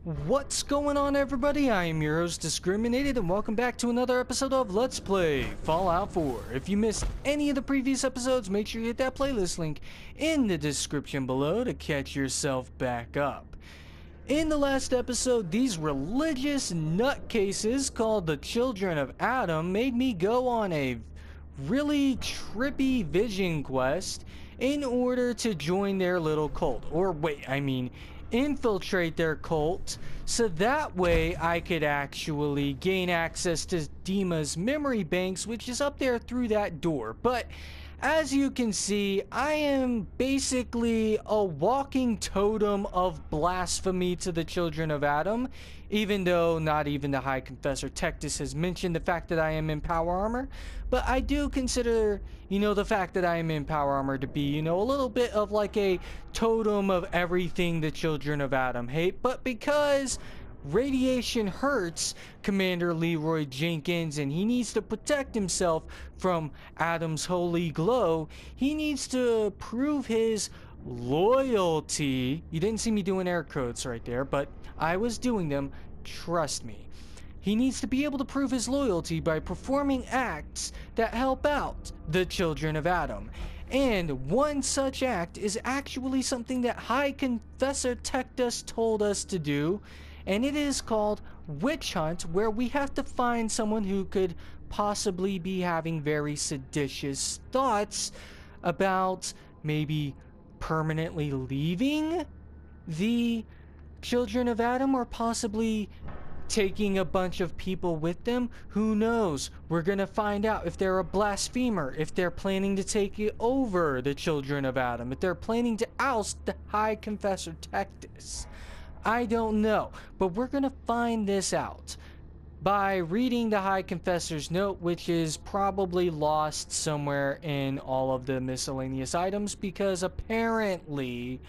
What's going on, everybody? I am your host, Discriminated, and welcome back to another episode of Let's Play Fallout 4. If you missed any of the previous episodes, make sure you hit that playlist link in the description below to catch yourself back up. In the last episode, these religious nutcases called the Children of Adam made me go on a really trippy vision quest in order to join their little cult. Infiltrate their cult, so that way I could actually gain access to Dima's memory banks, which is up there through that door. But as you can see, I am basically a walking totem of blasphemy to the Children of Adam, even though not even the High Confessor Tektus has mentioned the fact that I am in power armor. But I do consider, the fact that I am in power armor to be, a little bit of like a totem of everything the Children of Adam hate. But because radiation hurts Commander Leroy Jenkins and he needs to protect himself from Adam's holy glow, he needs to prove his loyalty. You didn't see me doing air quotes right there, but I was doing them, trust me. He needs to be able to prove his loyalty by performing acts that help out the Children of Adam. And one such act is actually something that High Confessor Tektus told us to do, and it is called Witch Hunt, where we have to find someone who could possibly be having very seditious thoughts about maybe permanently leaving the Children of Adam, or possibly taking a bunch of people with them. Who knows? We're gonna find out if they're a blasphemer, if they're planning to take over the Children of Adam, if they're planning to oust the High Confessor Tektus. I don't know, but we're gonna find this out by reading the High Confessor's note, which is probably lost somewhere in all of the miscellaneous items, because apparently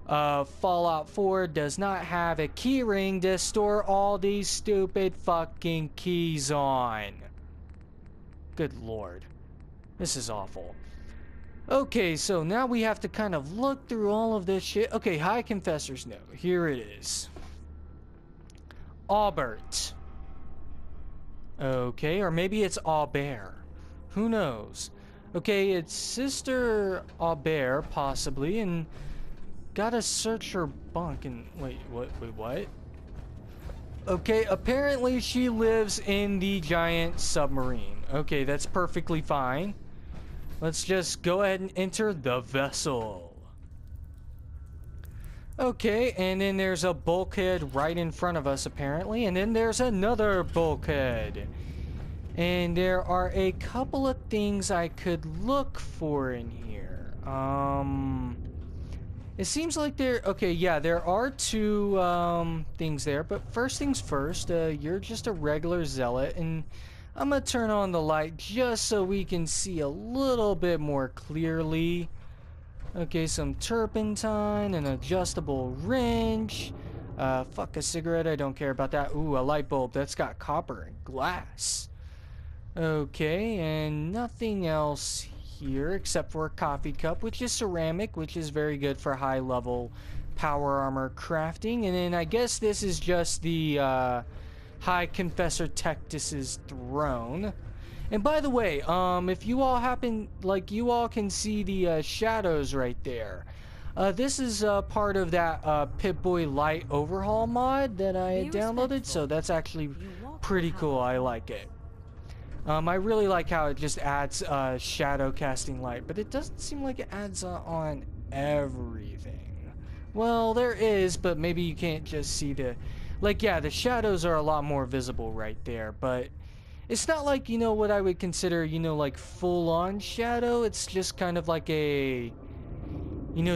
Fallout 4 does not have a keyring to store all these stupid fucking keys on. Good lord. This is awful. Okay, so now we have to kind of look through all of this shit. Okay, High Confessor's note. Here it is. Aubert. Okay, or maybe it's Aubert. Who knows? Okay, it's Sister Aubert, possibly, and gotta search her bunk and... Wait, what? Okay, apparently she lives in the giant submarine. Okay, that's perfectly fine. Let's just go ahead and enter the vessel. Okay, and then there's a bulkhead right in front of us, apparently. And then there's another bulkhead. And there are a couple of things I could look for in here. It seems like there... Okay, yeah, there are two things there. But first things first, you're just a regular zealot, and I'm gonna turn on the light just so we can see a little bit more clearly. Okay, some turpentine, an adjustable wrench. Fuck a cigarette, I don't care about that. Ooh, a light bulb that's got copper and glass. Okay, and nothing else here except for a coffee cup, which is ceramic, which is very good for high level power armor crafting. And then I guess this is just the High Confessor Tektus's throne. And by the way, if you all happen, like, you all can see the shadows right there. This is part of that Pip-Boy Light overhaul mod that I had downloaded, so that's actually pretty cool. I like it. I really like how it just adds shadow casting light, but it doesn't seem like it adds on everything. Well, there is, but maybe you can't just see the... Like, yeah, the shadows are a lot more visible right there, but it's not like, what I would consider, like full-on shadow. It's just kind of like a,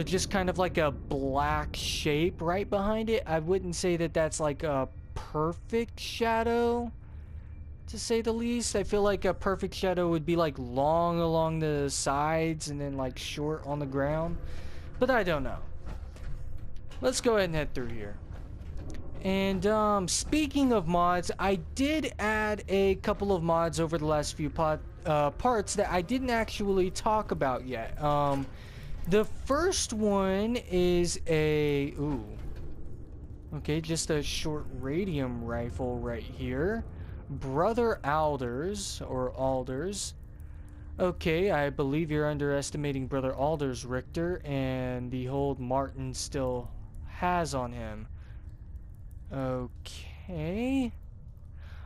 just kind of like a black shape right behind it. I wouldn't say that that's like a perfect shadow, to say the least. I feel like a perfect shadow would be like long along the sides and then like short on the ground, but I don't know. Let's go ahead and head through here. And speaking of mods, I did add a couple of mods over the last few parts that I didn't actually talk about yet. The first one is a... Ooh. Okay, just a short radium rifle right here. Brother Alders, or Alders. Okay, I believe you're underestimating Brother Alders, Richter, and the hold Martin still has on him. Okay.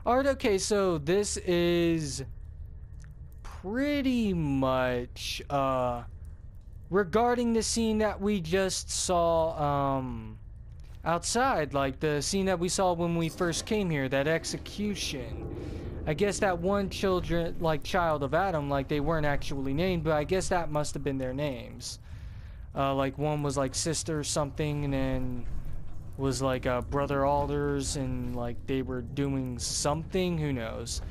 Alright, okay, so this is pretty much, regarding the scene that we just saw, outside, like the scene that we saw when we first came here, that execution. I guess that one child of Adam, like they weren't actually named, but I guess that must have been their names. Like one was like sister something, and then was like Brother Alders, and like they were doing something, who knows.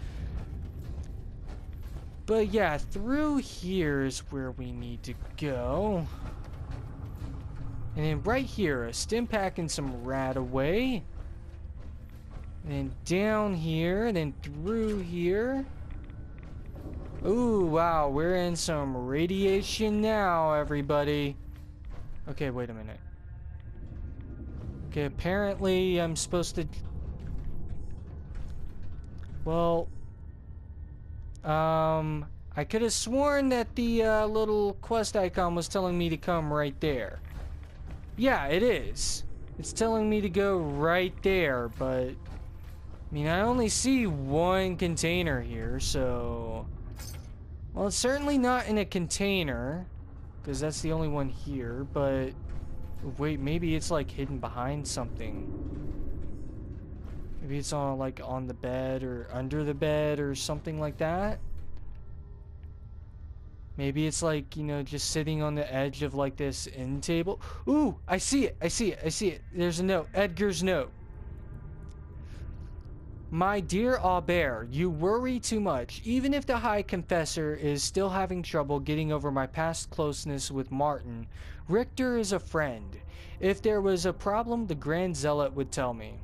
But yeah, through here is where we need to go. And then right here, a stim pack and some rat away. And then down here, and then through here. Ooh, wow, we're in some radiation now, everybody. Okay, wait a minute. Okay, apparently I'm supposed to... Well... I could have sworn that the little quest icon was telling me to come right there. Yeah, it is. It's telling me to go right there, but... I mean, I only see one container here, so... Well, it's certainly not in a container, because that's the only one here, but... Wait, maybe it's like hidden behind something. Maybe it's on like on the bed or under the bed or something like that. Maybe it's like, you know, just sitting on the edge of like this end table. Ooh, I see it. I see it. I see it. There's a note. Edgar's note. My dear Aubert, you worry too much. Even if the High Confessor is still having trouble getting over my past closeness with Martin, Richter is a friend. If there was a problem, the Grand Zealot would tell me.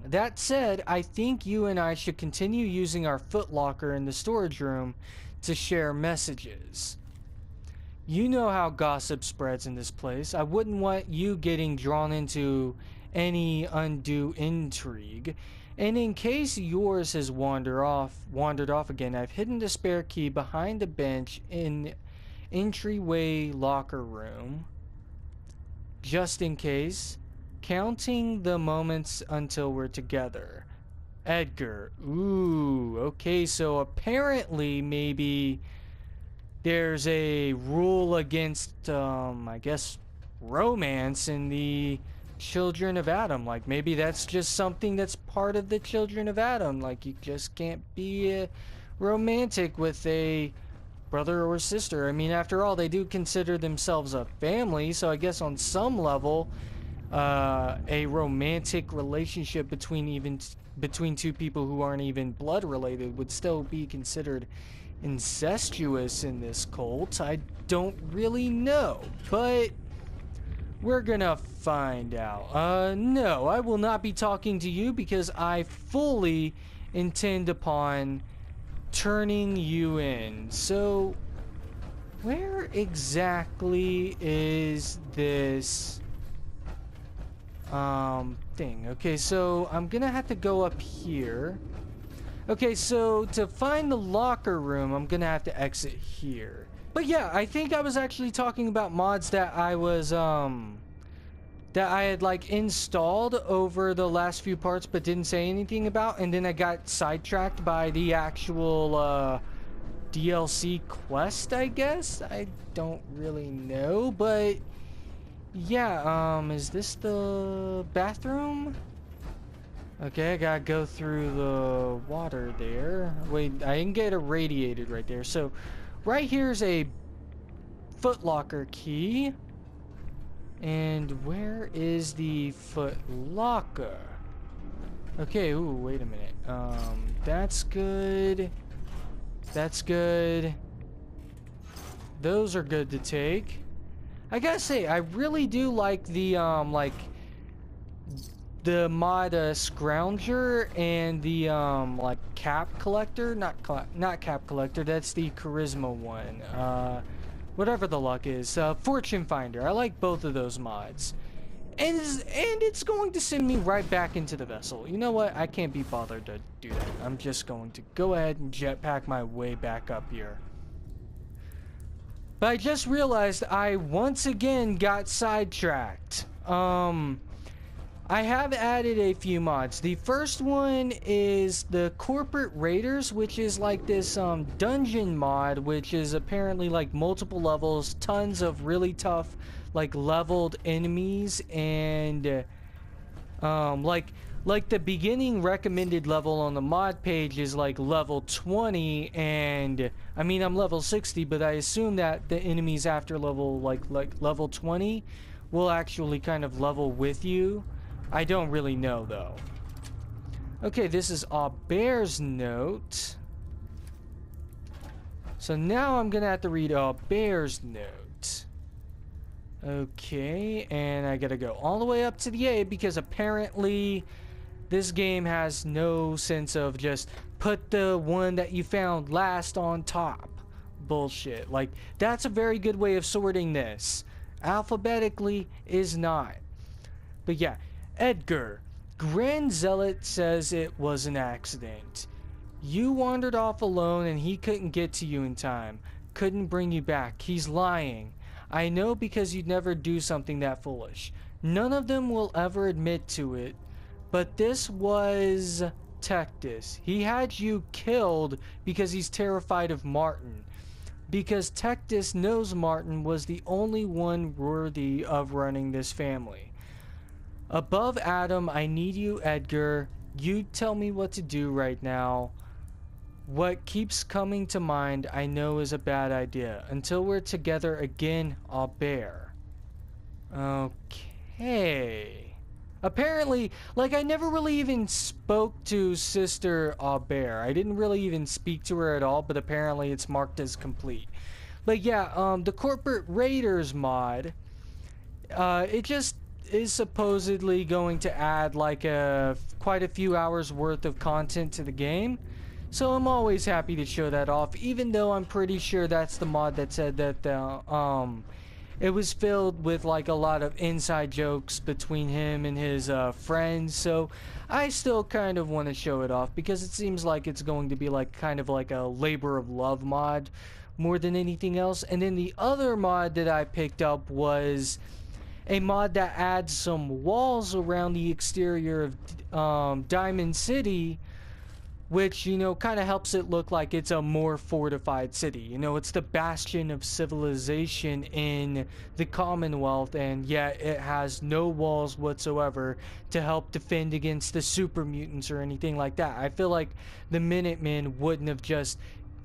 That said, I think you and I should continue using our footlocker in the storage room to share messages. You know how gossip spreads in this place. I wouldn't want you getting drawn into any undue intrigue. And in case yours has wandered off again, I've hidden the spare key behind the bench in entryway locker room. Just in case. Counting the moments until we're together. Edgar. Ooh, okay, so apparently maybe there's a rule against, I guess, romance in the Children of Adam. Like, maybe that's just something that's part of the Children of Adam. Like, you just can't be romantic with a brother or sister. I mean, after all, they do consider themselves a family, so I guess on some level... a romantic relationship between two people who aren't even blood related would still be considered incestuous in this cult. I don't really know, but we're gonna find out. No, I will not be talking to you because I fully intend upon turning you in. So, where exactly is this thing? Okay, so I'm gonna have to go up here. Okay, so to find the locker room, I'm gonna have to exit here. But yeah, I think I was actually talking about mods that I was, that I had like installed over the last few parts but didn't say anything about, and then I got sidetracked by the actual, DLC quest, I guess? I don't really know, but yeah, is this the bathroom? Okay, I gotta go through the water there. Wait, I didn't get irradiated right there. So, right here's a footlocker key. And where is the footlocker? Okay, ooh, wait a minute. That's good. That's good. Those are good to take. I gotta say, I really do like the, the mod, Scrounger and the, like, Cap Collector. Not Cap Collector, that's the Charisma one. Whatever the luck is. Fortune Finder. I like both of those mods. And it's going to send me right back into the vessel. You know what? I can't be bothered to do that. I'm just going to go ahead and jetpack my way back up here. But I just realized I once again got sidetracked. I have added a few mods. The first one is the Corporate Raiders, which is like this dungeon mod, which is apparently like multiple levels, tons of really tough like leveled enemies, and like the beginning recommended level on the mod page is like level 20, and I mean I'm level 60, but I assume that the enemies after level like level 20 will actually kind of level with you. I don't really know though. Okay, this is Aubert's note. So now I'm gonna have to read Aubert's note. Okay, and I gotta go all the way up to the A because apparently this game has no sense of just put the one that you found last on top. Bullshit. Like, that's a very good way of sorting this. Alphabetically is not. But yeah, Edgar. Grand Zealot says it was an accident. You wandered off alone and he couldn't get to you in time. Couldn't bring you back. He's lying. I know because you'd never do something that foolish. None of them will ever admit to it. But this was Tektus. He had you killed because he's terrified of Martin. Because Tektus knows Martin was the only one worthy of running this family. Above Adam, I need you, Edgar. You tell me what to do right now. What keeps coming to mind, I know is a bad idea. Until we're together again, Aubert. Okay. Apparently, like, I never really even spoke to Sister Aubert. I didn't really even speak to her at all, but apparently it's marked as complete. But yeah, the Corporate Raiders mod, it just is supposedly going to add like quite a few hours worth of content to the game. So I'm always happy to show that off, even though I'm pretty sure that's the mod that said that it was filled with like a lot of inside jokes between him and his friends. So I still kind of want to show it off because it seems like it's going to be like kind of like a labor of love mod more than anything else. And then the other mod that I picked up was a mod that adds some walls around the exterior of Diamond City, which, you know, kind of helps it look like it's a more fortified city. You know, it's the bastion of civilization in the Commonwealth, and yet it has no walls whatsoever to help defend against the super mutants or anything like that. I feel like the Minutemen wouldn't have just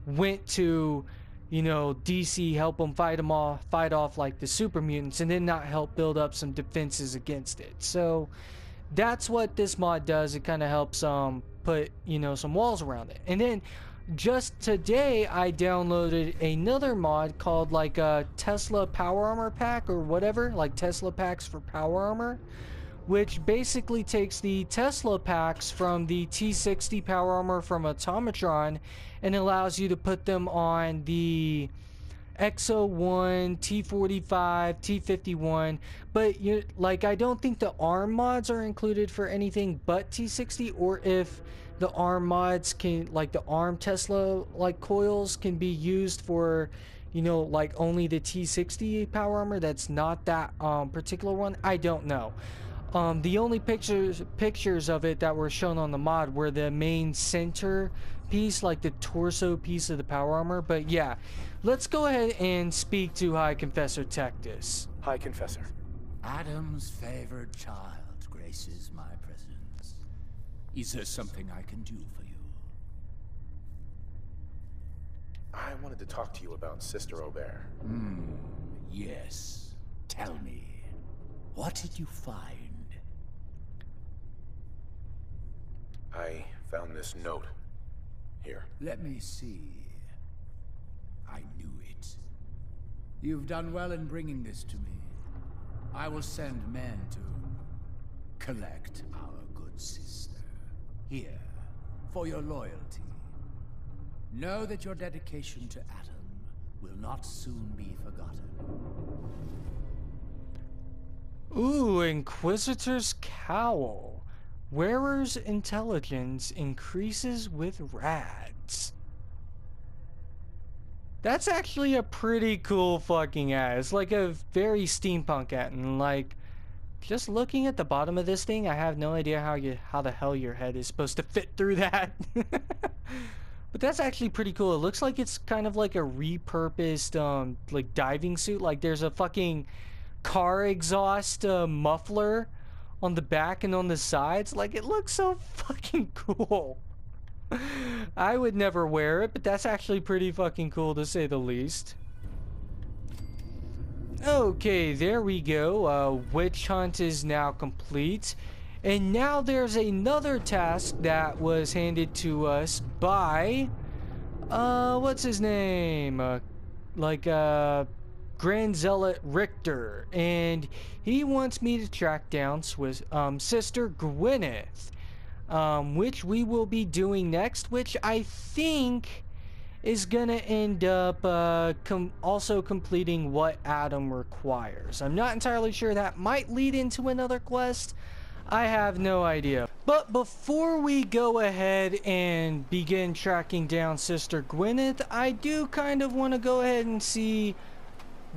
went to, you know, DC, help them fight off like the super mutants, and then not help build up some defenses against it. So that's what this mod does. It kind of helps put, you know, some walls around it. And then just today I downloaded another mod called like a Tesla Power Armor Pack or whatever, like Tesla Packs for Power Armor, which basically takes the Tesla packs from the T60 Power Armor from Automatron and allows you to put them on the XO1, T45, T51, but you like, I don't think the ARM mods are included for anything but T60, or if the ARM mods can, like the ARM Tesla like coils can be used for, you know, like only the T60 power armor that's not that particular one. I don't know. The only pictures of it that were shown on the mod were the main center piece, like the torso piece of the power armor. But yeah, let's go ahead and speak to High Confessor Tektus. High Confessor. Adam's favored child graces my presence. Is there something I can do for you? I wanted to talk to you about Sister Aubert. Yes. Tell me, what did you find? I found this note. Here. Let me see. I knew it. You've done well in bringing this to me. I will send men to collect our good sister. Here, for your loyalty. Know that your dedication to Adam will not soon be forgotten. Ooh, Inquisitor's Cowl. Wearer's intelligence increases with rads. That's actually a pretty cool fucking ad. It's like a very steampunk ad, and like, just looking at the bottom of this thing, I have no idea how the hell your head is supposed to fit through that. But that's actually pretty cool. It looks like it's kind of like a repurposed like diving suit. Like there's a fucking car exhaust muffler on the back and on the sides. Like it looks so fucking cool. I would never wear it, but that's actually pretty fucking cool to say the least. Okay, there we go. Witch hunt is now complete. And now there's another task that was handed to us by, what's his name? Grand Zealot Richter. And he wants me to track down Sister Gwyneth. Which we will be doing next, which I think is gonna end up also completing what Adam requires. I'm not entirely sure. That might lead into another quest. I have no idea. But before we go ahead and begin tracking down Sister Gwyneth, I do kind of want to go ahead and see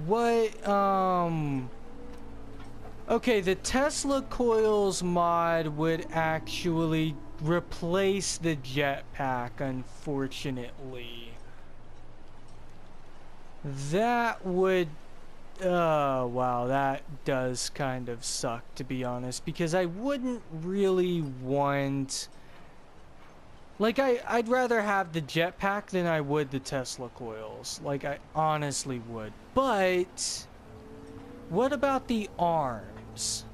what okay, the Tesla coils mod would actually replace the jetpack, unfortunately. That would... wow, that does kind of suck, to be honest, because I wouldn't really want... Like, I'd rather have the jetpack than I would the Tesla coils. Like, I honestly would. But... what about the arms?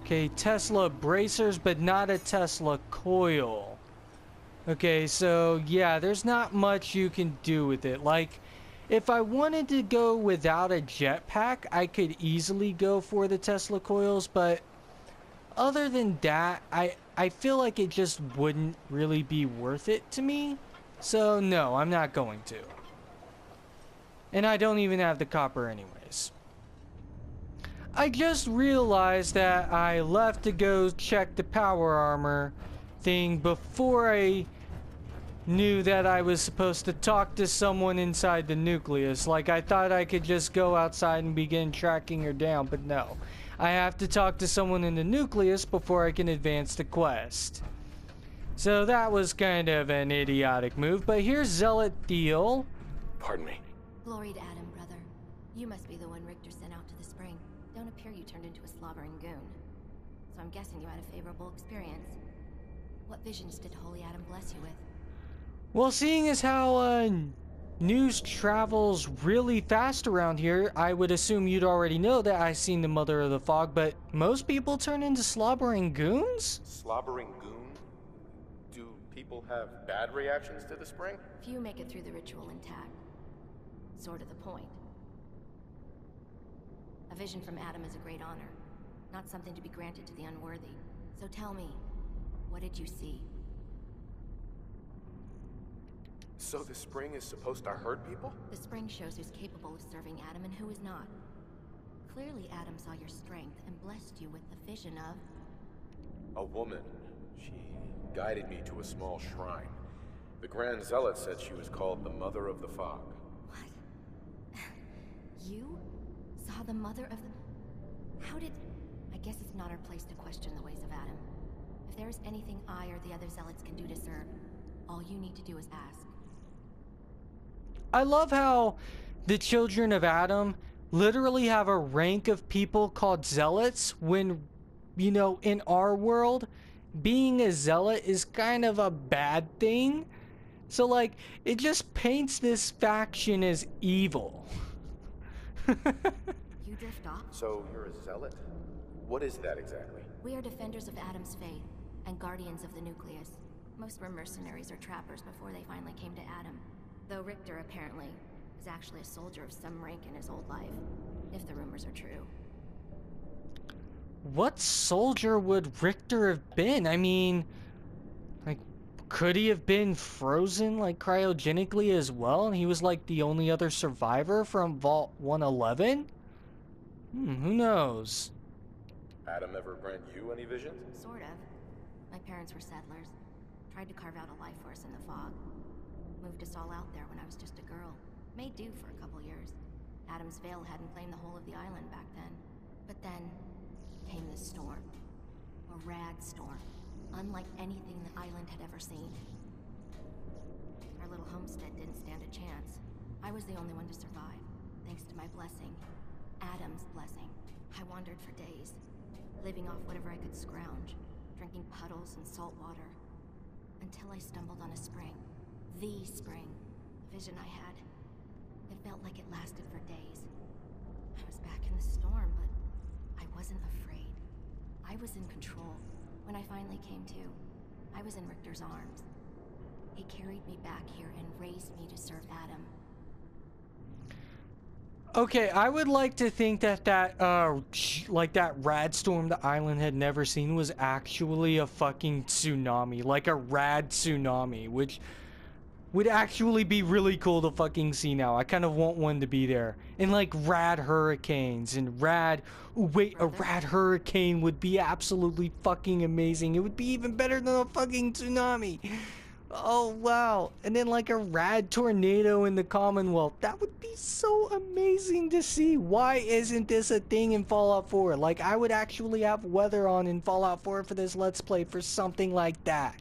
Okay, Tesla bracers, but not a Tesla coil. Okay, so yeah, there's not much you can do with it. Like, if I wanted to go without a jetpack, I could easily go for the Tesla coils, but other than that, I feel like it just wouldn't really be worth it to me. So no, I'm not going to. And I don't even have the copper anyways. I just realized that I left to go check the power armor thing before I knew that I was supposed to talk to someone inside the nucleus. Like, I thought I could just go outside and begin tracking her down, but no. I have to talk to someone in the nucleus before I can advance the quest. So that was kind of an idiotic move, but here's Zealot Deal. Pardon me. Glory to Adam, brother. You must be the one Richter sent out to the spring. Don't appear you turned into a slobbering goon. So I'm guessing you had a favorable experience. What visions did Holy Adam bless you with? Well, seeing as how news travels really fast around here, I would assume you'd already know that I seen the Mother of the Fog, but most people turn into slobbering goons? Slobbering goon? Do people have bad reactions to the spring? Few make it through the ritual intact. Sort of the point. A vision from Adam is a great honor, not something to be granted to the unworthy. So tell me, what did you see? So the spring is supposed to hurt people? The spring shows who's capable of serving Adam and who is not. Clearly Adam saw your strength and blessed you with the vision of... A woman. She guided me to a small shrine. The Grand Zealot said she was called the Mother of the Fog. What? You saw the Mother of the... How did... I guess it's not our place to question the ways of Adam. If there is anything I or the other Zealots can do to serve, all you need to do is ask. I love how the children of Adam literally have a rank of people called zealots when, you know, in our world, being a zealot is kind of a bad thing. So, like, it just paints this faction as evil. You drift off? So you're a zealot? What is that exactly? We are defenders of Adam's faith and guardians of the nucleus. Most were mercenaries or trappers before they finally came to Adam. Though Richter, apparently, is actually a soldier of some rank in his old life, if the rumors are true. What soldier would Richter have been? I mean, like, could he have been frozen, like, cryogenically as well? And he was, like, the only other survivor from Vault 111? Who knows? Adam ever grant you any visions? Sort of. My parents were settlers. Tried to carve out a life for us in the fog. Moved us all out there when I was just a girl. Made do for a couple years. Adam's Veil hadn't claimed the whole of the island back then. But then came this storm. A rad storm. Unlike anything the island had ever seen. Our little homestead didn't stand a chance. I was the only one to survive, thanks to my blessing. Adam's blessing. I wandered for days, living off whatever I could scrounge, drinking puddles and salt water, until I stumbled on a spring. The spring. A vision I had. It felt like it lasted for days. I was back in the storm, but I wasn't afraid. I was in control. When I finally came to, I was in Richter's arms. He carried me back here and raised me to serve Adam. Okay, I would like to think that like that rad storm the island had never seen was actually a fucking tsunami. Like a rad tsunami, which would actually be really cool to fucking see now. I kind of want one to be there. And like rad hurricanes and rad... Ooh, wait, a rad hurricane would be absolutely fucking amazing. It would be even better than a fucking tsunami. Oh, wow. And then like a rad tornado in the Commonwealth. That would be so amazing to see. Why isn't this a thing in Fallout 4? Like, I would actually have weather on in Fallout 4 for this Let's Play for something like that.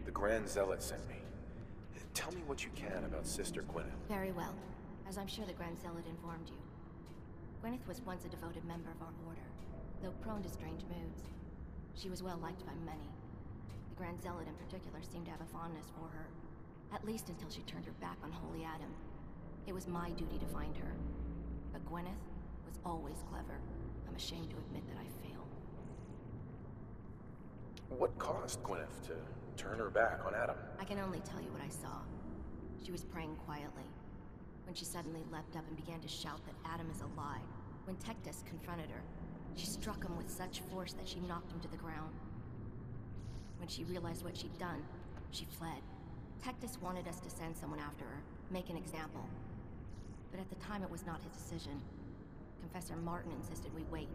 The Grand Zealot sent me. Tell me what you can about Sister Gwyneth. Very well, as I'm sure the Grand Zealot informed you. Gwyneth was once a devoted member of our order, though prone to strange moods. She was well liked by many. The Grand Zealot in particular seemed to have a fondness for her, at least until she turned her back on Holy Adam. It was my duty to find her, but Gwyneth was always clever. I'm ashamed to admit that I failed. What caused Gwyneth to turn her back on Adam? I can only tell you what I saw. She was praying quietly, when she suddenly leapt up and began to shout that Adam is a lie. When Tektus confronted her, she struck him with such force that she knocked him to the ground. When she realized what she'd done, she fled. Tektus wanted us to send someone after her, make an example. But at the time it was not his decision. Confessor Martin insisted we wait,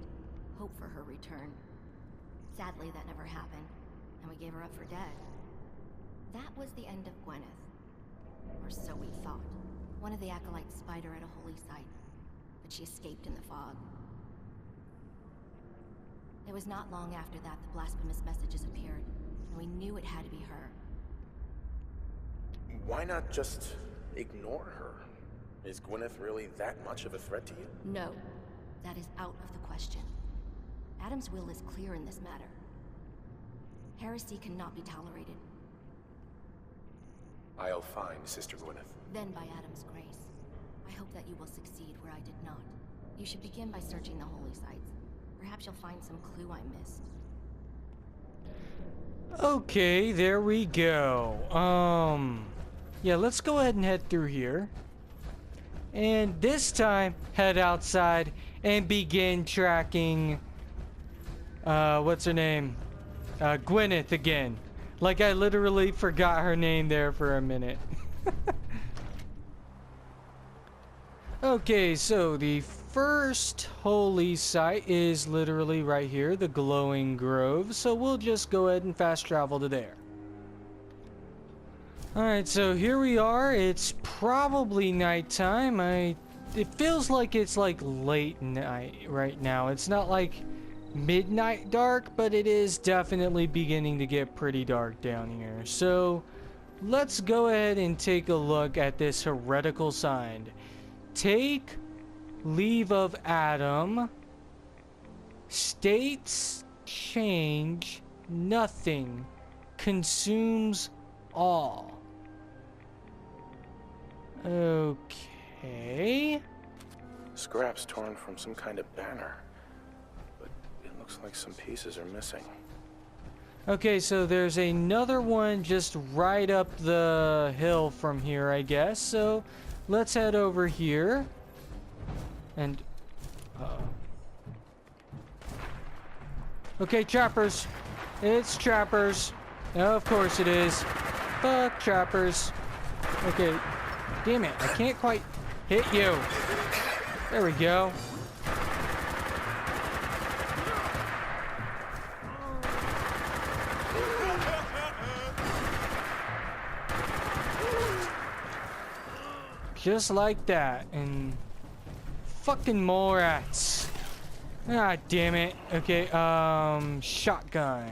hope for her return. Sadly, that never happened, and we gave her up for dead. That was the end of Gwyneth. Or so we thought. One of the acolytes spied her at a holy site, but she escaped in the fog. It was not long after that the blasphemous messages appeared, and we knew it had to be her. Why not just ignore her? Is Gwyneth really that much of a threat to you? No, that is out of the question. Adam's will is clear in this matter. Heresy cannot be tolerated. I'll find Sister Gwyneth. Then by Adam's grace. I hope that you will succeed where I did not. You should begin by searching the holy sites. Perhaps you'll find some clue I missed. Okay, there we go. Yeah, let's go ahead and head through here. And this time, head outside and begin tracking, what's her name? Gwyneth again. Like I literally forgot her name there for a minute. Okay, so the first holy site is literally right here, the glowing grove. So we'll just go ahead and fast travel to there. Alright, so here we are. It's probably nighttime. It feels like it's like late night right now. It's not like midnight dark, but it is definitely beginning to get pretty dark down here. So let's go ahead and take a look at this heretical sign. Take leave of Adam. States change nothing. Consumes all. Okay. Scraps torn from some kind of banner. But it looks like some pieces are missing. Okay, so there's another one just right up the hill from here, I guess. So let's head over here. And okay, trappers. It's trappers. Of course it is. Fuck trappers. Okay. Damn it, I can't quite hit you. There we go. just like that. And fucking mole rats. Ah, damn it. Okay, shotgun.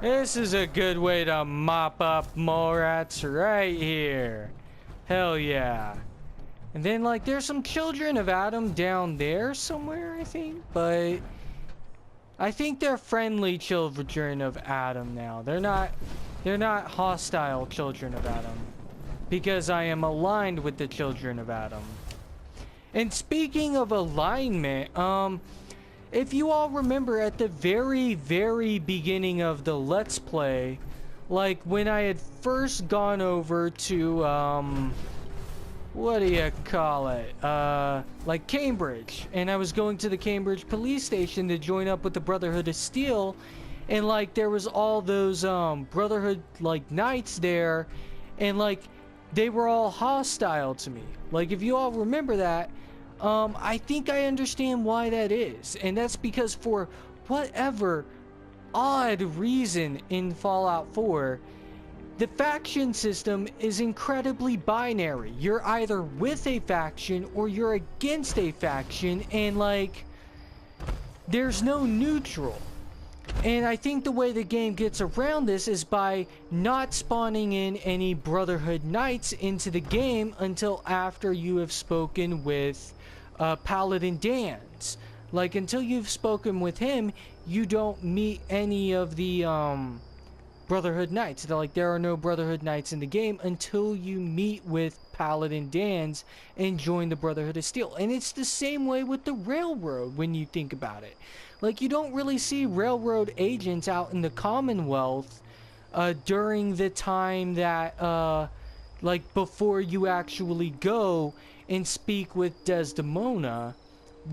This is a good way to mop up mole rats right here. Hell yeah. And then, like, there's some children of Adam down there somewhere, I think. But I think they're friendly children of Adam now. They're not hostile children of Adam. Because I am aligned with the children of Adam. And speaking of alignment, if you all remember at the very, very beginning of the Let's Play, like when I had first gone over to, what do you call it? Like Cambridge. And I was going to the Cambridge police station to join up with the Brotherhood of Steel. And like there was all those, Brotherhood, like, knights there. And like, they were all hostile to me. Like, if you all remember that, I think I understand why that is. And that's because for whatever odd reason in Fallout 4, the faction system is incredibly binary. You're either with a faction or you're against a faction, and like, there's no neutral. And I think the way the game gets around this is by not spawning in any Brotherhood Knights into the game until after you have spoken with Paladin Dan's. Like, until you've spoken with him, you don't meet any of the Brotherhood Knights. Like, there are no Brotherhood Knights in the game until you meet with Paladin Dan's and join the Brotherhood of Steel. And it's the same way with the Railroad when you think about it. Like, you don't really see Railroad agents out in the Commonwealth during the time that, like, before you actually go and speak with Desdemona.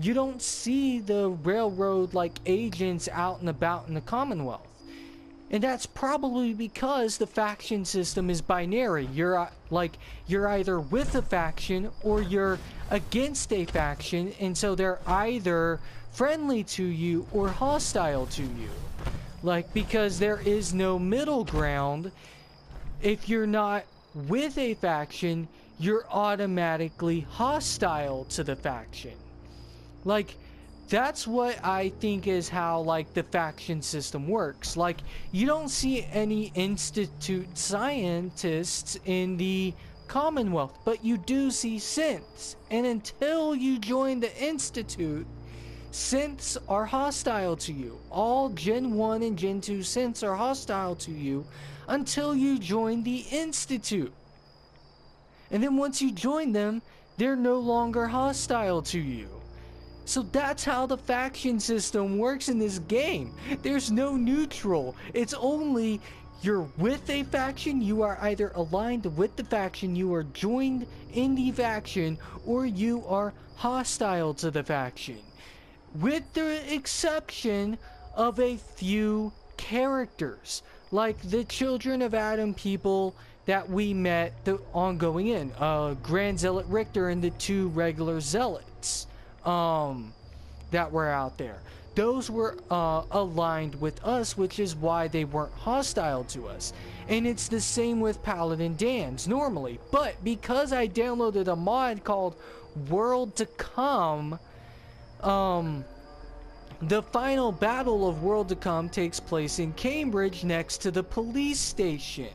You don't see the Railroad, like, agents out and about in the Commonwealth. And that's probably because the faction system is binary. You're either with a faction or you're against a faction, and so they're either friendly to you or hostile to you. Like, because there is no middle ground. If you're not with a faction, you're automatically hostile to the faction. Like, that's what I think is how, like, the faction system works. Like, you don't see any Institute scientists in the Commonwealth, but you do see synths. And until you join the Institute, synths are hostile to you. All Gen 1 and Gen 2 synths are hostile to you until you join the Institute. And then once you join them, they're no longer hostile to you. So that's how the faction system works in this game. There's no neutral. It's only you're with a faction, you are either aligned with the faction, you are joined in the faction, or you are hostile to the faction. With the exception of a few characters, like the Children of Adam people that we met on going in. Grand Zealot Richter and the 2 regular zealots that were out there. Those were aligned with us, which is why they weren't hostile to us. And it's the same with Paladin Dan's normally. But because I downloaded a mod called World to Come, the final battle of World to Come takes place in Cambridge next to the police station.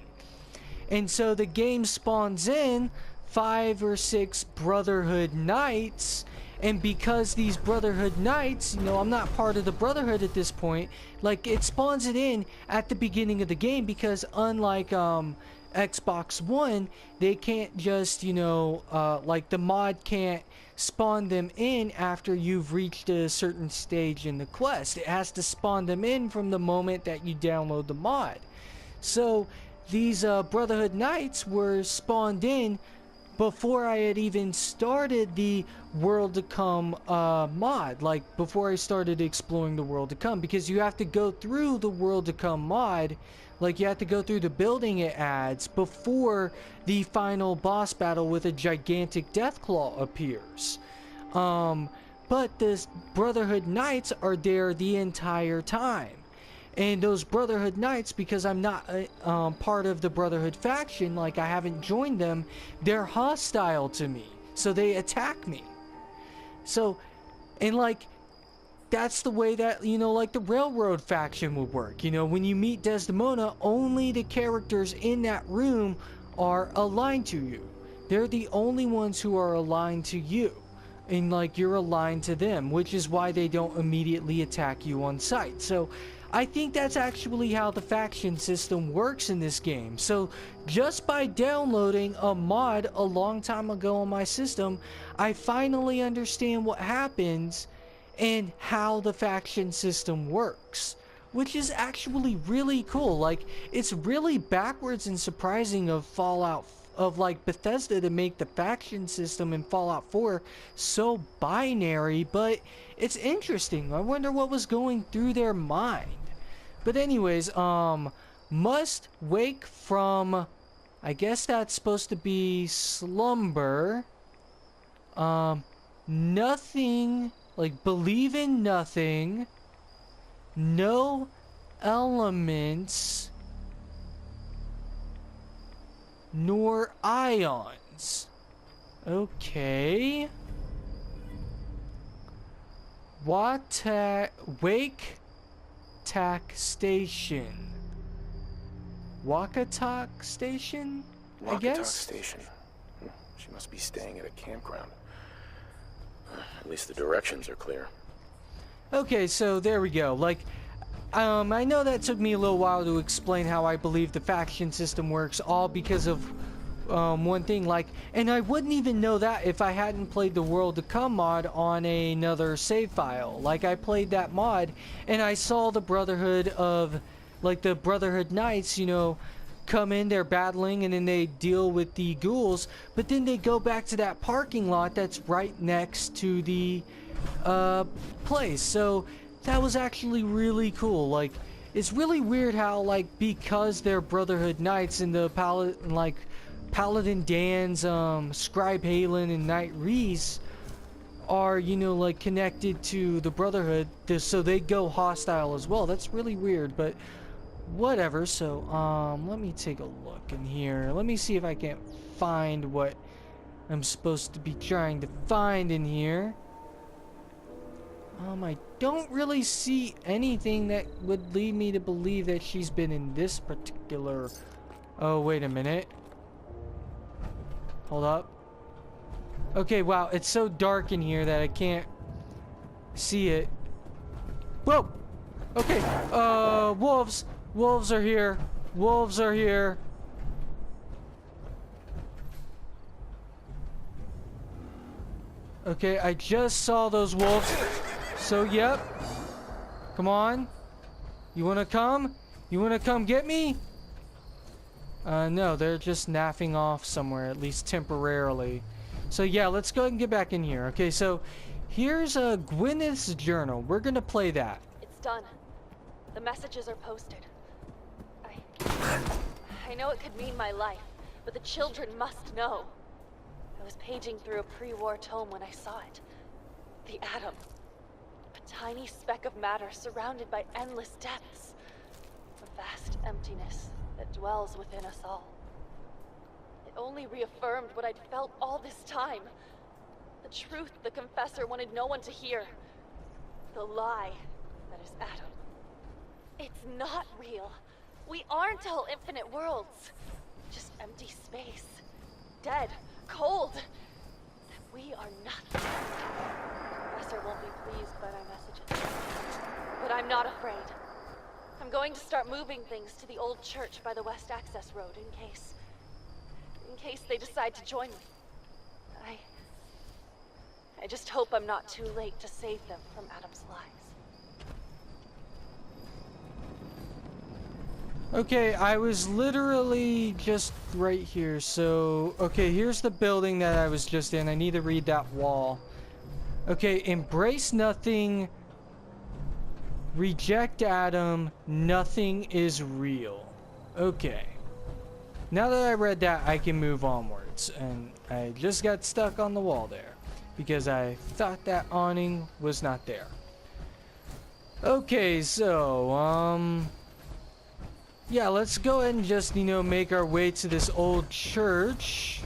And so the game spawns in 5 or 6 Brotherhood Knights. And because these Brotherhood Knights, you know, I'm not part of the Brotherhood at this point, like, it spawns it in at the beginning of the game, because unlike Xbox One, they can't just, you know, like, the mod can't spawn them in after you've reached a certain stage in the quest. It has to spawn them in from the moment that you download the mod. So these Brotherhood Knights were spawned in before I had even started the World to Come mod, like before I started exploring the World to Come, because you have to go through the World to Come mod, like you have to go through the building it adds before the final boss battle with a gigantic Deathclaw appears. But the Brotherhood Knights are there the entire time. And those Brotherhood Knights, because I'm not part of the Brotherhood faction, like I haven't joined them, they're hostile to me. So they attack me. So, and like, that's the way that, you know, like the Railroad faction would work. You know, when you meet Desdemona, only the characters in that room are aligned to you. They're the only ones who are aligned to you. And like, you're aligned to them, which is why they don't immediately attack you on sight. So, I think that's actually how the faction system works in this game. So just by downloading a mod a long time ago on my system, I finally understand what happens and how the faction system works, which is actually really cool. Like, it's really backwards and surprising of Fallout, of like Bethesda, to make the faction system in Fallout 4 so binary, but it's interesting. I wonder what was going through their mind. But anyways, must wake from, I guess that's supposed to be slumber. Nothing, like believe in nothing. No elements, nor ions. Okay. Wake Tack Station. Wakatak Station? I guess? Wakatak Station. She must be staying at a campground. At least the directions are clear. Okay, so there we go. Like, I know that took me a little while to explain how I believe the faction system works, all because of one thing, like, and I wouldn't even know that if I hadn't played the World to Come mod on another save file. Like, I played that mod and I saw the Brotherhood of, like, the Brotherhood Knights, you know, come in, they're battling, and then they deal with the ghouls, but then they go back to that parking lot that's right next to the place. So that was actually really cool. Like, it's really weird how, like, because they're Brotherhood Knights and the Paladin Dan's, Scribe Halen, and Knight Reese are, you know, like, connected to the Brotherhood, so they go hostile as well. That's really weird, but whatever. So, let me take a look in here. Let me see if I can't find what I'm supposed to be trying to find in here. I don't really see anything that would lead me to believe that she's been in this particular... Oh, wait a minute. Hold up. Okay, wow, it's so dark in here that I can't see it. Whoa! Okay, wolves! Wolves are here. Wolves are here. Okay, I just saw those wolves. So, yep. Come on. You wanna come? You wanna come get me? No, they're just naffing off somewhere, at least temporarily. So yeah, let's go ahead and get back in here. Okay, so here's Gwyneth's journal. We're gonna play that. It's done. The messages are posted. I know it could mean my life, but the children must know. I was paging through a pre-war tome when I saw it. The atom. A tiny speck of matter surrounded by endless depths. A vast emptiness that dwells within us all. It only reaffirmed what I'd felt all this time. The truth the Confessor wanted no one to hear. The lie that is Atom. It's not real. We aren't all infinite worlds. Just empty space. Dead. Cold. That we are nothing. Confessor won't be pleased by my messages. But I'm not afraid. I'm going to start moving things to the old church by the West Access Road in case they decide to join me. I just hope I'm not too late to save them from Adam's lies. Okay, I was literally just right here. So, okay, here's the building that I was just in. I need to read that wall. Okay, embrace nothing. Reject Adam. Nothing is real. Okay. Now that I read that, I can move onwards. And I just got stuck on the wall there, because I thought that awning was not there. Okay, so, yeah, let's go ahead and just, make our way to this old church.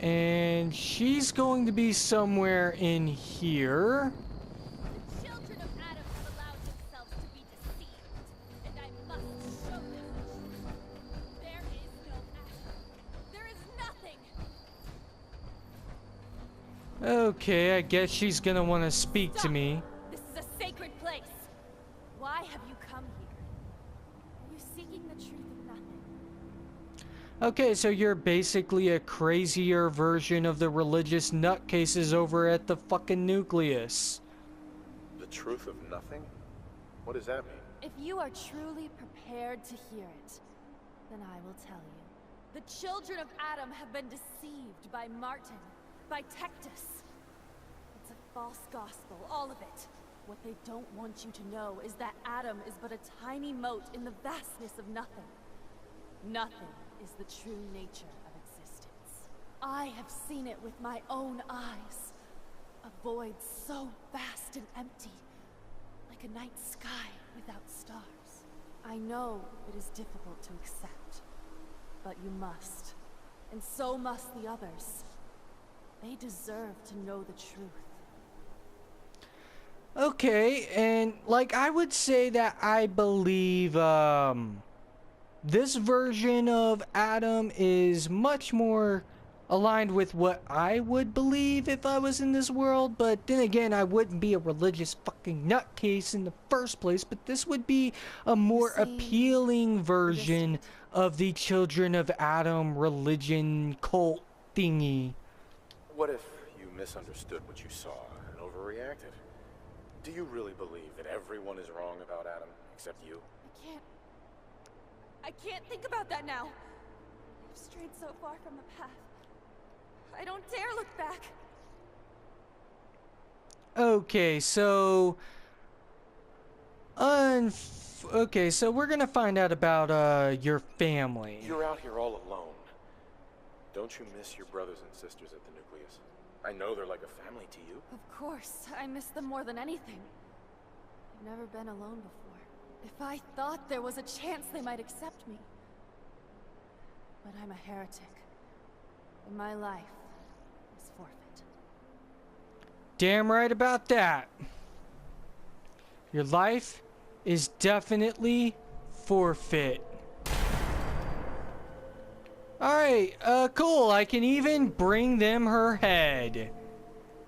And she's going to be somewhere in here. The children of Adam have allowed themselves to be deceived, and I must show them the truth. There is no Adam. There is nothing. Okay, I guess she's gonna want to speak to me. This is a sacred place. Why have you come here? Are you seeking the truth of nothing? Okay, so you're basically a crazier version of the religious nutcases over at the fucking nucleus. The truth of nothing? What does that mean? If you are truly prepared to hear it, then I will tell you. The children of Adam have been deceived by Martin, by Tektus. It's a false gospel, all of it. What they don't want you to know is that Adam is but a tiny mote in the vastness of nothing. Nothing is the true nature of existence. I have seen it with my own eyes. A void so vast and empty, like a night sky without stars. I know it is difficult to accept, but you must. And so must the others. They deserve to know the truth. Okay, and like I would say that I believe this version of Adam is much more aligned with what I would believe if I was in this world, but then again, I wouldn't be a religious fucking nutcase in the first place, but this would be a more appealing version of the Children of Adam religion cult thingy. What if you misunderstood what you saw and overreacted? Do you really believe that everyone is wrong about Adam, except you? I can't think about that now. I've strayed so far from the path. I don't dare look back. Okay, so okay, so we're gonna find out about your family. You're out here all alone. Don't you miss your brothers and sisters at the nucleus? I know they're like a family to you. Of course, I miss them more than anything. I've never been alone before. If I thought there was a chance they might accept me. But I'm a heretic. And my life is forfeit. Damn right about that. Your life is definitely forfeit. Alright, cool. I can even bring them her head.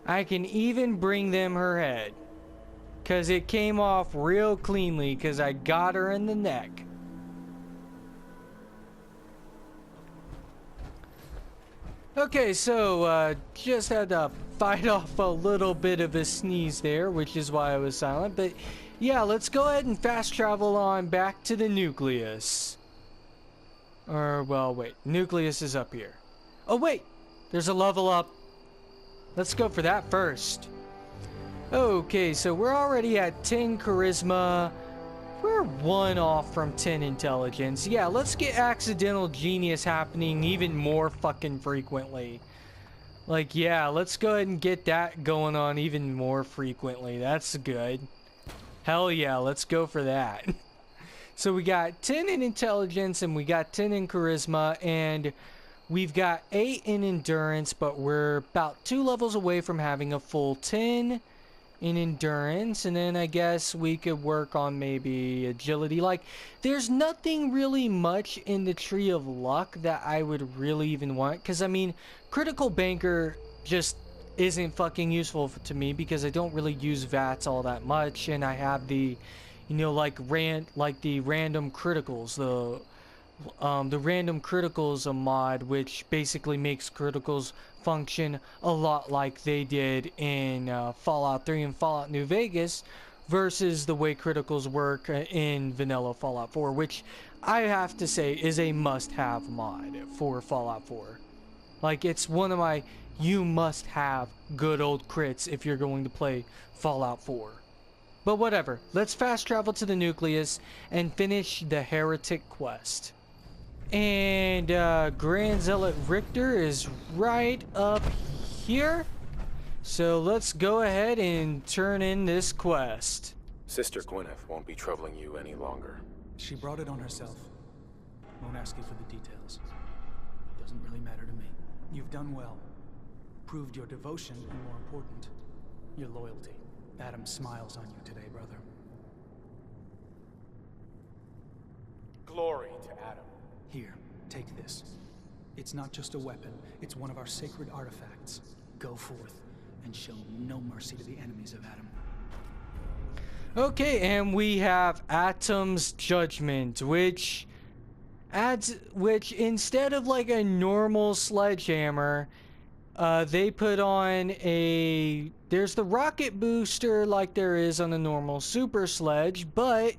I can even bring them her head. Because it came off real cleanly because I got her in the neck. Okay, so just had to fight off a little bit of a sneeze there, which is why I was silent. But yeah, let's go ahead and fast travel on back to the nucleus. Or, well, wait. Nucleus is up here. Oh, wait. There's a level up. Let's go for that first. Okay, so we're already at 10 charisma. We're 1 off from 10 intelligence. Yeah, let's get accidental genius happening even more fucking frequently. Like, yeah, let's go ahead and get that going on even more frequently. That's good. Hell yeah, let's go for that. So we got 10 in intelligence and we got 10 in charisma and we've got 8 in endurance, but we're about 2 levels away from having a full 10 in endurance, and then I guess we could work on maybe agility. Like, there's nothing really much in the tree of luck that I would really even want, because I mean, critical banker just isn't fucking useful to me because I don't really use VATS all that much, and I have the, you know, like the random criticals, the random criticals mod, which basically makes criticals function a lot like they did in Fallout 3 and Fallout New Vegas versus the way criticals work in vanilla Fallout 4, which I have to say is a must-have mod for Fallout 4. Like, it's one of my you must have good old crits if you're going to play Fallout 4. But whatever, let's fast travel to the nucleus and finish the Heretic quest. And Grand Zealot Richter is right up here. So let's go ahead and turn in this quest. Sister Gwyneth won't be troubling you any longer. She brought it on herself. Won't ask you for the details. Doesn't really matter to me. You've done well. Proved your devotion, and more important, your loyalty. Adam smiles on you today, brother. Glory to Adam. Here, take this. It's not just a weapon, it's one of our sacred artifacts. Go forth and show no mercy to the enemies of Adam. Okay, and we have Atom's Judgment, which instead of like a normal sledgehammer, they put on there's the rocket booster like there is on a normal super sledge, but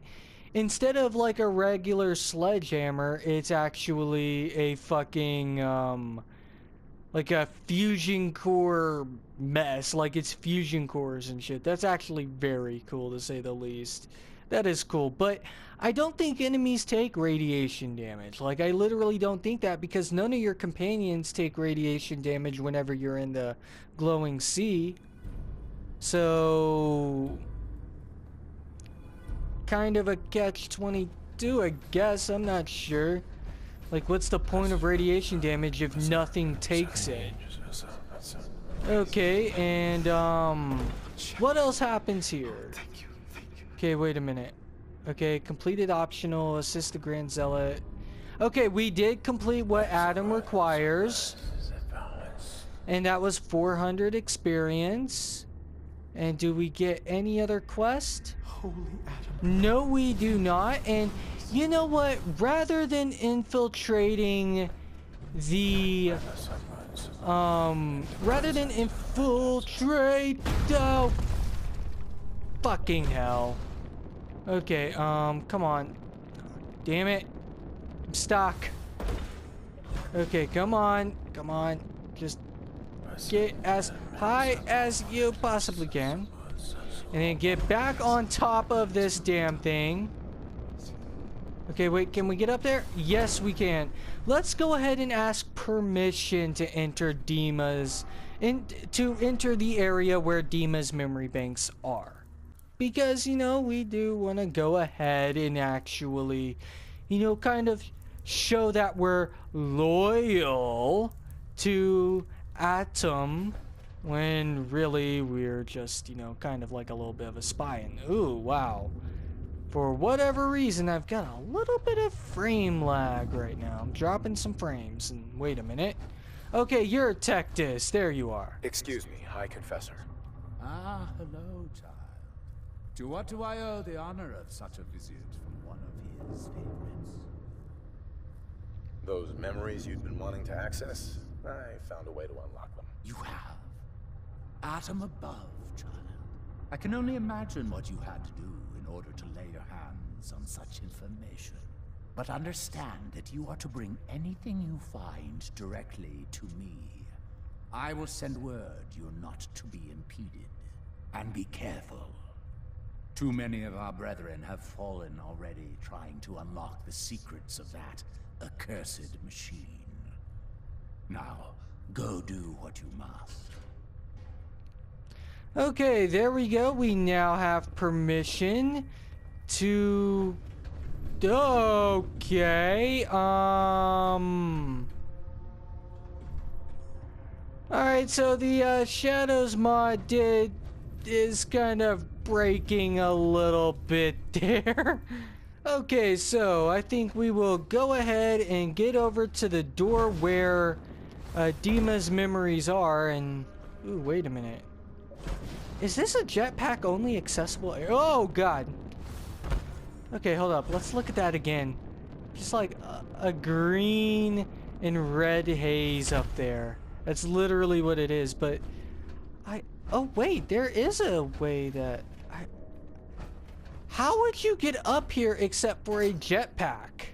instead of like a regular sledgehammer, it's actually a fucking like a fusion core mess. Like it's fusion cores and shit. That's actually very cool, to say the least. That is cool, but I don't think enemies take radiation damage. Like, I literally don't think that, because none of your companions take radiation damage whenever you're in the glowing sea. So, kind of a catch-22, I guess. I'm not sure. Like, what's the point of radiation damage if nothing takes it? Okay, and what else happens here? Okay, wait a minute. Okay, completed optional, assist the Grand Zealot. Okay, we did complete what Adam requires. And that was 400 experience. And do we get any other quest? Holy Adam. No, we do not. And you know what? Rather than infiltrating the... rather than infiltrate... Oh, fucking hell. Okay, come on. Damn it. I'm stuck. Okay, come on. Come on. Just get as high as you possibly can. And then get back on top of this damn thing. Okay, wait, can we get up there? Yes, we can. Let's go ahead and ask permission to enter to enter the area where Dima's memory banks are. Because, you know, we do want to go ahead and actually, you know, kind of show that we're loyal to Atom, when really we're just, you know, kind of like a little bit of a spy. And ooh, wow. For whatever reason, I've got a little bit of frame lag right now. I'm dropping some frames. And wait a minute. Okay, you're Tektus. There you are. Excuse me, High Confessor. Ah, hello, child. To what do I owe the honor of such a visit from one of his favorites? Those memories you'd been wanting to access? I found a way to unlock them. You have? Atom above, child. I can only imagine what you had to do in order to lay your hands on such information. But understand that you are to bring anything you find directly to me. I will send word you're not to be impeded. And be careful. Too many of our brethren have fallen already trying to unlock the secrets of that accursed machine. Now, go do what you must. Okay, there we go. We now have permission to... Okay, Alright, so the Shadows mod is kind of breaking a little bit there. Okay, so I think we will go ahead and get over to the door where Dima's memories are, and... Ooh, wait a minute. Is this a jetpack only accessible area? Oh, God. Okay, hold up. Let's look at that again. Just like a green and red haze up there. That's literally what it is, but... Oh, wait. There is a way that... How would you get up here except for a jetpack?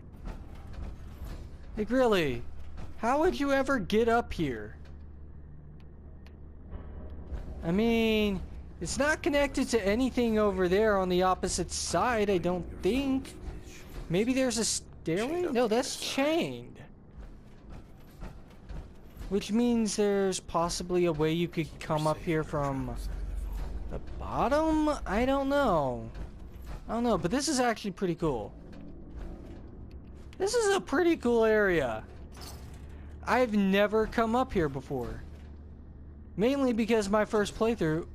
Like, really? How would you ever get up here? I mean, it's not connected to anything over there on the opposite side, I don't think. Maybe there's a stairway? No, that's chained. Which means there's possibly a way you could come up here from the bottom? I don't know. But this is actually pretty cool. This is a pretty cool area. I've never come up here before. Mainly because my first playthrough,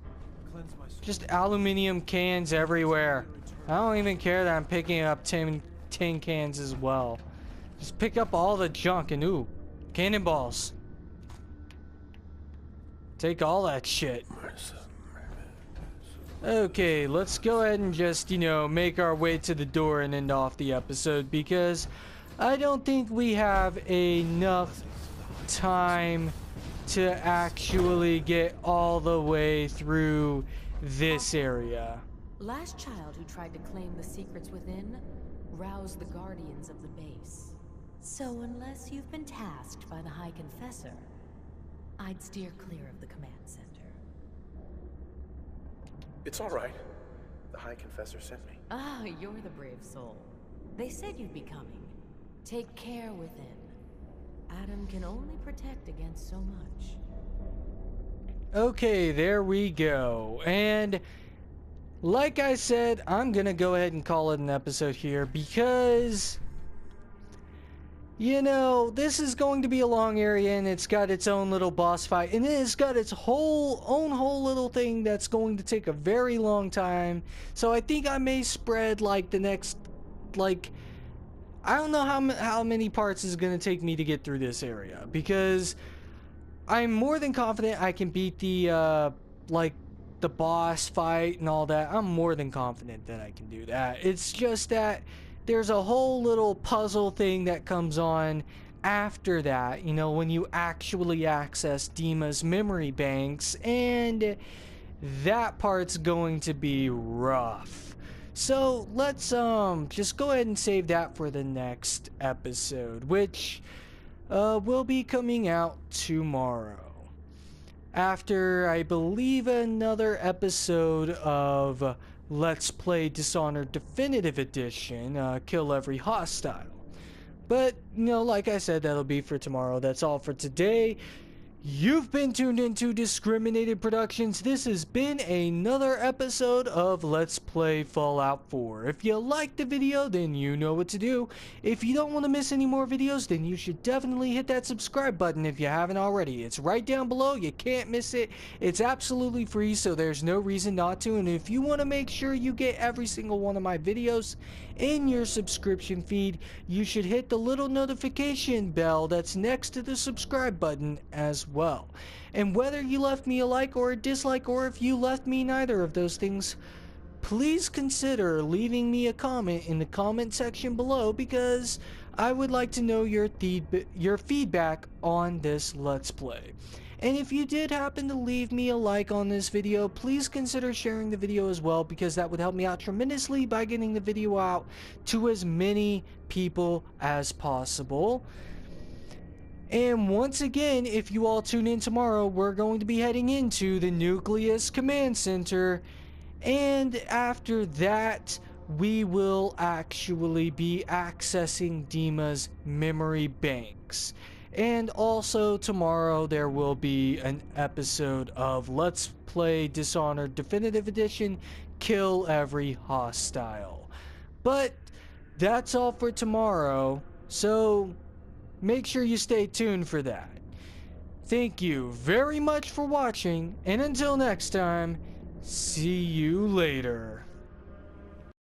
just aluminium cans everywhere. I don't even care that I'm picking up tin cans as well. Just pick up all the junk and ooh, cannonballs. Take all that shit. Okay, let's go ahead and just, you know, make our way to the door and end off the episode because I don't think we have enough time to actually get all the way through this area. Last child who tried to claim the secrets within roused the guardians of the base. So unless you've been tasked by the High Confessor, I'd steer clear of the command center. It's all right. The High Confessor sent me. Ah, you're the brave soul. They said you'd be coming. Take care within. Adam can only protect against so much. Okay, there we go. And like I said, I'm gonna go ahead and call it an episode here because, you know, this is going to be a long area and it's got its own little boss fight and it's got its own whole little thing that's going to take a very long time. So I think I may spread like the next, like, I don't know how many parts is going to take me to get through this area because I'm more than confident I can beat the like the boss fight and all that. I'm more than confident that I can do that. It's just that there's a whole little puzzle thing that comes on after that, you know, when you actually access Dima's memory banks, and that part's going to be rough. So let's just go ahead and save that for the next episode, which will be coming out tomorrow. After, I believe, another episode of Let's Play Dishonored Definitive Edition, Kill Every Hostile. But, you know, like I said, that'll be for tomorrow. That's all for today. You've been tuned into Discriminated Productions. This has been another episode of Let's Play Fallout 4. If you liked the video, then you know what to do. If you don't want to miss any more videos, then you should definitely hit that subscribe button if you haven't already. It's right down below. You can't miss it. It's absolutely free, so there's no reason not to. And if you want to make sure you get every single one of my videos in your subscription feed, you should hit the little notification bell that's next to the subscribe button as well. And whether you left me a like or a dislike, or if you left me neither of those things, please consider leaving me a comment in the comment section below because I would like to know your feedback on this Let's Play. And if you did happen to leave me a like on this video, please consider sharing the video as well because that would help me out tremendously by getting the video out to as many people as possible. And once again, if you all tune in tomorrow, we're going to be heading into the Nucleus Command Center. And after that, we will actually be accessing Dima's memory banks. And also tomorrow there will be an episode of Let's Play Dishonored Definitive Edition, Kill Every Hostile. But that's all for tomorrow, so make sure you stay tuned for that. Thank you very much for watching, and until next time, see you later.